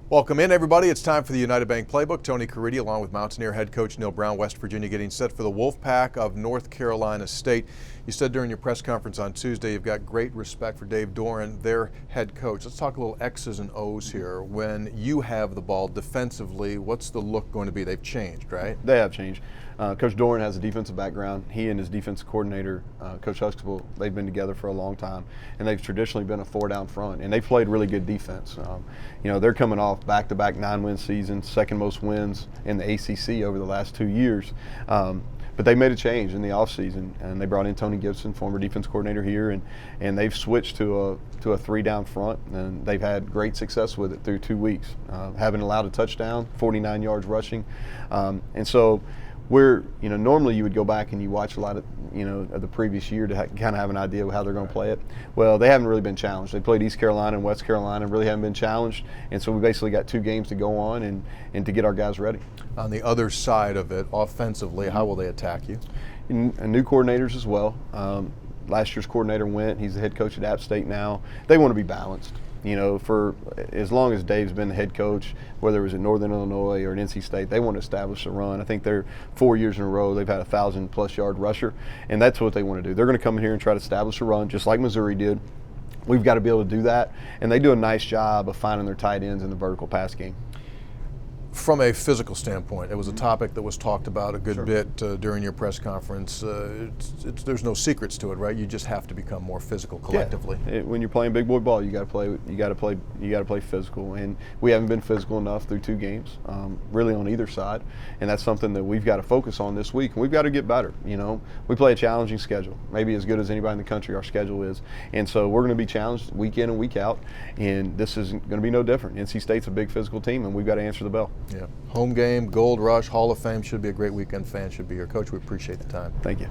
Welcome in, everybody. It's time for the United Bank Playbook. Tony Caridi, along with Mountaineer head coach Neil Brown, West Virginia, getting set for the Wolfpack of North Carolina State. You said during your press conference on Tuesday you've got great respect for Dave Doeren, their head coach. Let's talk a little X's and O's here. When you have the ball defensively, what's the look going to be? They've changed, right? They have changed. Coach Doeren has a defensive background. He and his defensive coordinator, Coach Huxtable, they've been together for a long time, and they've traditionally been a four-down front, and they've played really good defense. They're coming off back-to-back 9-win seasons, second most wins in the ACC over the last 2 years. But they made a change in the offseason, and they brought in Tony Gibson, former defense coordinator here, and they've switched to a three-down front, and they've had great success with it through 2 weeks, having allowed a touchdown, 49 yards rushing, and so normally you would go back and you watch a lot of the previous year to kind of have an idea of how they're going to play it. Well, they haven't really been challenged. They played East Carolina and West Carolina and really haven't been challenged, and so we basically got 2 games to go on and to get our guys ready. On the other side of it, offensively, how will they attack you? And new coordinators as well. Last year's coordinator went. He's the head coach at App State now. They want to be balanced. For as long as Dave's been the head coach, whether it was at Northern Illinois or at NC State, they want to establish a run. I think they're 4 years in a row, they've had a 1,000-plus yard rusher, and that's what they want to do. They're going to come in here and try to establish a run, just like Missouri did. We've got to be able to do that, and they do a nice job of finding their tight ends in the vertical pass game. From a physical standpoint, it was a topic that was talked about a good bit during your press conference. There's no secrets to it, right? You just have to become more physical collectively. Yeah. When you're playing big boy ball, you got to play physical, and we haven't been physical enough through 2 games, really on either side, and that's something that we've got to focus on this week. And we've got to get better. We play a challenging schedule, maybe as good as anybody in the country. Our schedule is, and so we're going to be challenged week in and week out, and this is going to be no different. NC State's a big physical team, and we've got to answer the bell. Yeah, home game, Gold Rush, Hall of Fame, should be a great weekend. Fans should be here. Coach, we appreciate the time. Thank you.